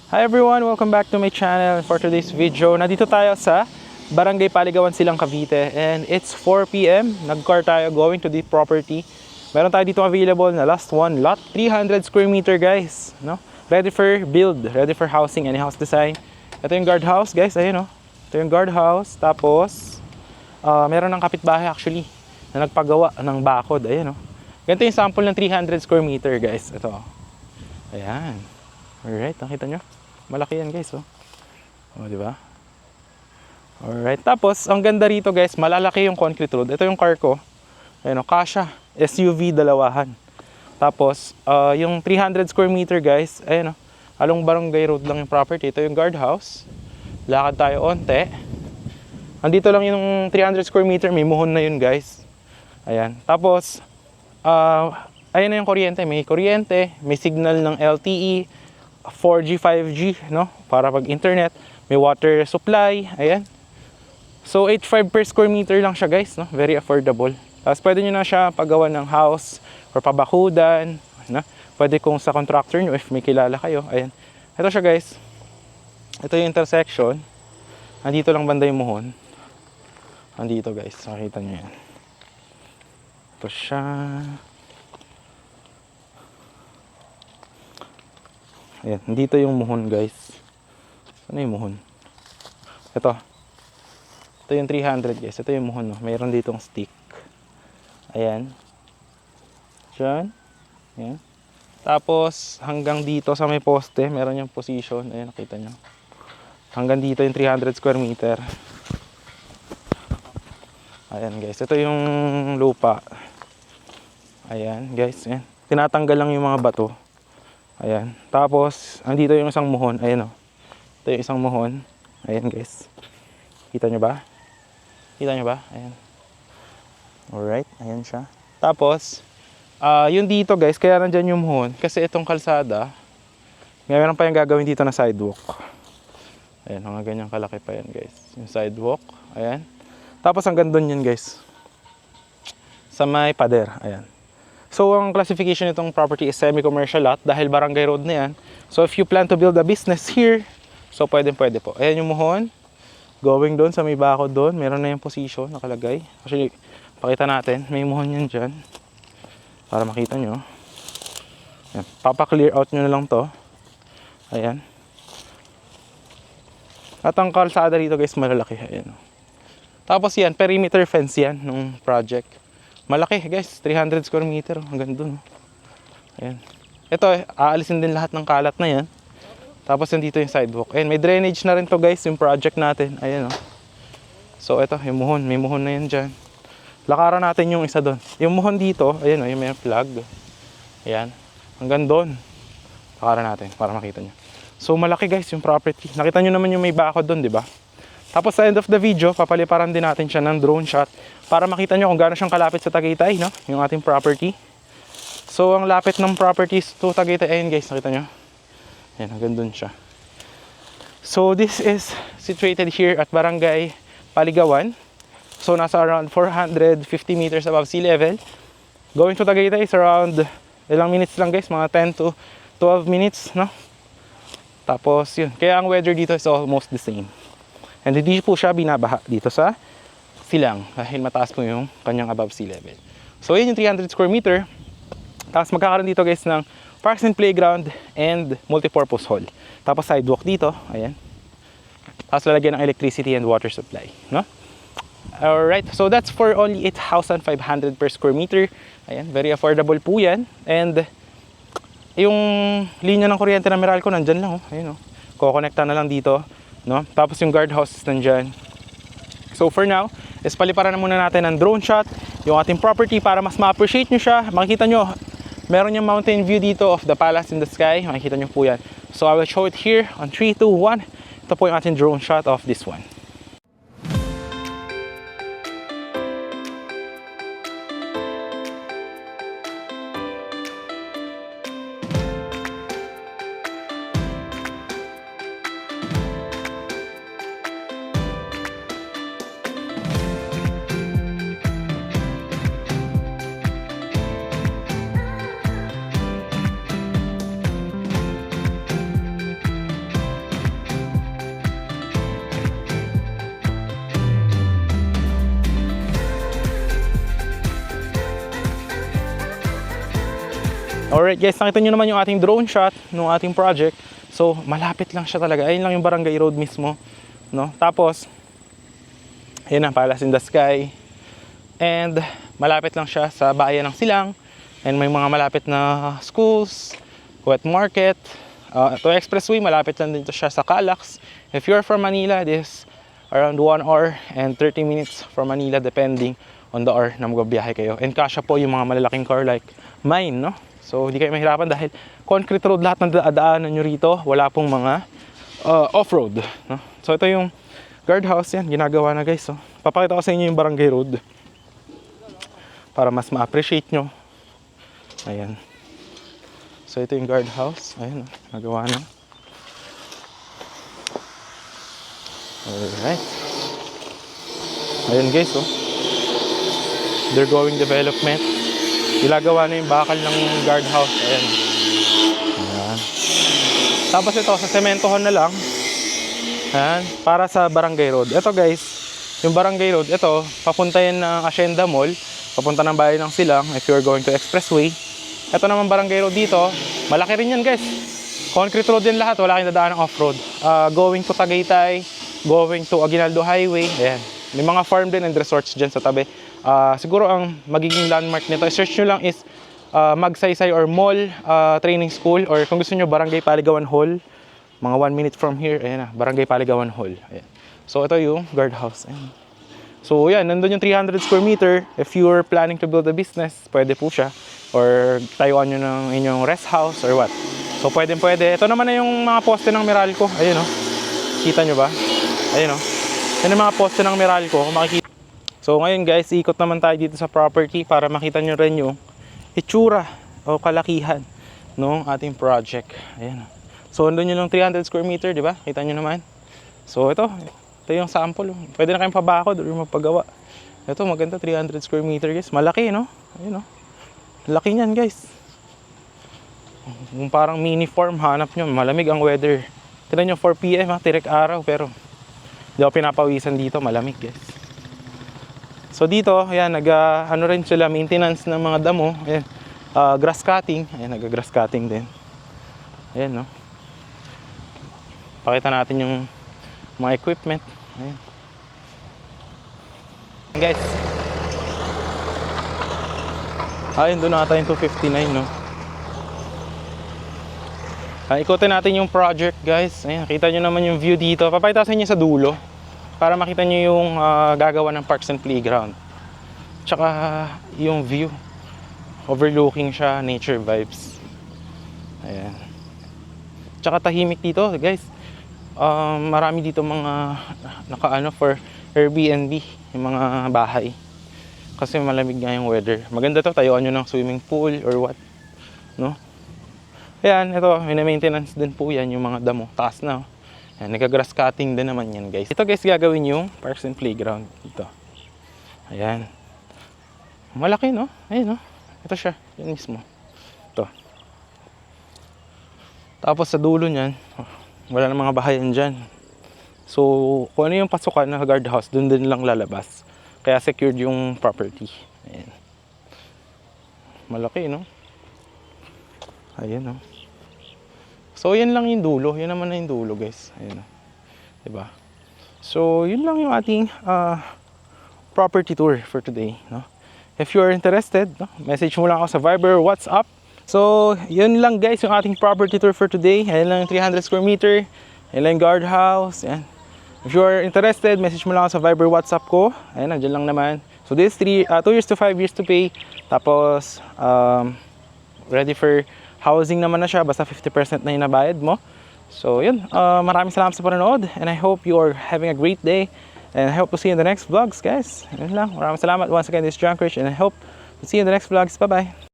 Hi everyone! Welcome back to my channel. For today's video, nandito tayo sa Barangay Paligawan Silang, Cavite. And it's 4 p.m. Nag-car tayo going to the property. Meron tayo dito available na last one, lot 300 square meter guys. No? Ready for build, ready for housing, any house design. Ito yung guardhouse guys, ayun o. Ito yung guardhouse. Tapos, meron ng kapitbahay actually na nagpagawa ng bakod. Ayun o. Ganito yung sample ng 300 square meter guys. Ito. Ayan. Alright, nakita nyo? Malaki yan guys, oh. Oh, di ba? Alright, tapos ang ganda rito guys, malalaki yung concrete road. Ito yung car ko. Ayun, oh, kasha. SUV dalawahan. Tapos, yung 300 square meter guys, ayun, oh, along Barangay Road lang yung property. Ito yung guardhouse. Lakad tayo onte. Andito lang yung 300 square meter, may muhon na yun guys. Ayan. Tapos, ayun na yung kuryente. May kuryente, may signal ng LTE, 4G, 5G, no? Para pag internet, may water supply, ayan. So 8.5 per square meter lang siya guys, no? Very affordable. Tapos pwede nyo na siya paggawa ng house or pabakudan, no? Pwede kung sa contractor nyo if may kilala kayo, ayan. Ito siya guys. Ito yung intersection. Andito lang banda yung muhon. Andito guys, makita nyo yan. Ito siya. Ayan, dito yung muhon guys. Ano yung muhon? Ito. Ito yung 300 guys. Ito yung muhon. No? Mayroon ditong stick. Ayan. Diyan. Ayan. Tapos hanggang dito sa may poste, meron yung position. Ayan, nakita nyo. Hanggang dito yung 300 square meter. Ayan guys. Ito yung lupa. Ayan guys. Ayan. Tinatanggal lang yung mga bato. Ayan. Tapos, andito yung isang muhon. Ayan o. Ito yung isang muhon. Ayan guys. Kita nyo ba? Kita nyo ba? Ayan. Alright. Ayan siya. Tapos, yung dito guys, kaya nandyan yung muhon. Kasi itong kalsada, meron pa yung gagawin dito na sidewalk. Ayan. Mga ganyang kalaki pa yan guys. Yung sidewalk. Ayan. Tapos, hanggang doon yan guys. Sa may pader. Ayan. So, ang classification nitong property is semi-commercial lot dahil barangay road na yan. So, if you plan to build a business here, so pwede po. Ayan yung muhon. Going doon sa may bakod doon. Meron na yung position nakalagay. Actually, pakita natin. May muhon yan dyan. Para makita nyo. Ayan. Papa-clear out nyo na lang to. Ayan. At ang kalsada dito guys, malalaki. Ayan. Tapos yan, perimeter fence yan nung project. Malaki guys, 300 square meter hanggang dun. Ayan. Ito, aalisin din lahat ng kalat na yan. Tapos nandito yung sidewalk. Ayan, may drainage na rin to guys, yung project natin. Ayan o. So ito, yung muhon. May muhon na yan dyan. Lakaran natin yung isa doon. Yung muhon dito, ayan o, yung may flag. Ayan. Hanggang doon. Lakaran natin para makita nyo. So malaki guys yung property. Nakita nyo naman yung may bakod doon, di ba? Tapos sa end of the video, papaliparan din natin siya ng drone shot para makita nyo kung gaano siyang kalapit sa Tagaytay, no? Yung ating property. So, ang lapit ng properties to Tagaytay, ayun guys, nakita nyo? Ayan, hanggang dun siya. So, this is situated here at Barangay Paligawan. So, nasa around 450 meters above sea level. Going to Tagaytay is around, ilang minutes lang guys, mga 10 to 12 minutes, no? Tapos, yun. Kaya ang weather dito is almost the same. And hindi po siya binabaha dito sa silang dahil mataas po yung kanyang above sea level. So yun yung 300 square meter. Tapos magkakaroon dito guys ng parks and playground and multipurpose hall. Tapos sidewalk dito, ayan. Tapos lalagyan ng electricity and water supply, no? Alright, so that's for only 8,500 per square meter. Ayan, very affordable po yan. And yung linya ng kuryente na Meralco nandyan lang, oh. Ayun, oh. Kukonekta na lang dito. No? Tapos yung guardhouse is nandyan. So for now, is paliparan na muna natin ng drone shot yung ating property para mas ma-appreciate nyo siya. Makikita nyo, meron yung mountain view dito of the palace in the sky. Makikita nyo po yan. So I will show it here on 3, 2, 1. Ito po yung ating drone shot of this one. Alright guys, nakita nyo naman yung ating drone shot ng ating project. So, malapit lang siya talaga. Ayun lang yung Barangay Road mismo. No? Tapos, ayun na, Palace in the Sky. And, malapit lang siya sa bayan ng Silang. And may mga malapit na schools, wet market. Ito expressway, malapit lang dito siya sa Calax. If you're from Manila, this around 1 hour and 30 minutes from Manila depending on the hour na magbabiyahe kayo. And kasya po yung mga malalaking car like mine, no? So, hindi kayo mahirapan dahil concrete road lahat ng daanan nyo rito. Wala pong mga off-road, no? So, ito yung guardhouse yan. Ginagawa na guys. So, papakita ko sa inyo yung Barangay Road para mas ma-appreciate nyo. Ayan. So, ito yung guardhouse. Ayan, nagawa na. Alright. Ayan guys, oh. They're going development. Ilagawa na yung bakal ng guardhouse. Ayan. Ayan. Tapos ito, sa sementohan na lang. Ayan. Para sa Barangay Road. Ito guys, yung Barangay Road, ito, papunta yan ng Hacienda Mall. Papunta ng bayan ng Silang if you're going to expressway. Ito naman Barangay Road dito. Malaki rin yan guys. Concrete road din lahat. Wala kayong dadaan ng off-road. Going to Tagaytay. Going to Aguinaldo Highway. Ayan. May mga farm din and resorts dyan sa tabi. Siguro ang magiging landmark nito, search nyo lang is Magsaysay or Mall Training School, or kung gusto nyo Barangay Paligawan Hall, mga 1 minute from here. Ayan na, Barangay Paligawan Hall. Ayan. So ito yung guardhouse. Ayan. So yan, nandun yung 300 square meter. If you're planning to build a business, pwede po siya, or tayuan nyo ng inyong rest house or what. So pwede. Ito naman na yung mga poste ng Meralco. Ayun o, kita nyo ba? Ayun o, yan yung mga poste ng Meralco, kung makikita. So ngayon guys, ikot naman tayo dito sa property para makita nyo rin yung itsura o kalakihan ng ating project. Ayan. So andun yun yung 300 square meter, di ba? Kita nyo naman. So ito yung sample. Pwede na kayong pabakod or magpagawa. Ito maganda, 300 square meter guys. Malaki, no? Ayun, no? Laki niyan guys. Yung parang mini farm, hanap nyo. Malamig ang weather. Tignan nyo, 4 PM ha, tirek araw. Pero di ako pinapawisan dito, malamig guys. So dito, ayan, ano rin sila, maintenance ng mga damo. Ayan, grass cutting. Ayan, grass cutting din. Ayan, no? Pakita natin yung mga equipment. Ayan. Guys. Ayun, doon nata yung 259, no? Ikutin natin yung project, guys. Ayan, kita nyo naman yung view dito. Papakita sa inyo sa dulo para makita nyo yung gagawa ng parks and playground. Tsaka yung view. Overlooking siya, nature vibes. Ayan. Tsaka tahimik dito, guys. Marami dito mga nakaano for Airbnb, yung mga bahay. Kasi malamig nga yung weather. Maganda to, tayuan nyo ng swimming pool or what, no? Ayan, ito, may maintenance din po yan, yung mga damo. Taas na, oh. Ayan, nag-grass cutting din naman yan, guys. Ito, guys, gagawin yung parks and playground dito. Ayan. Malaki, no? Ayan, no? Ito siya, yan mismo. Ito. Tapos sa dulo niyan, wala na mga bahayan dyan. So, kung ano yung pasukan ng guardhouse, dun din lang lalabas. Kaya secured yung property. Ayan. Malaki, no? Ayan, no? So, yan lang yung dulo. Yan naman na yung dulo, guys. Ayan, no? Diba? So, yun lang yung ating property tour for today, no? If you are interested, no, message mo lang ako sa Viber, WhatsApp. So, yun lang guys yung ating property tour for today. Ayan lang yung 300 square meter. Ayan lang yung guardhouse. Ayan. If you are interested, message mo lang ako sa Viber, WhatsApp ko. Ayan, nandiyan lang naman. So, this 2 years to 5 years to pay. Tapos, ready for housing naman na siya. Basta 50% na yung nabayad mo. So, yun. Maraming salamat sa panonood. And I hope you are having a great day. And I hope to see you in the next vlogs, guys. Yun lang. Maraming salamat. Once again, this is John Krish. And I hope to see you in the next vlogs. Bye-bye.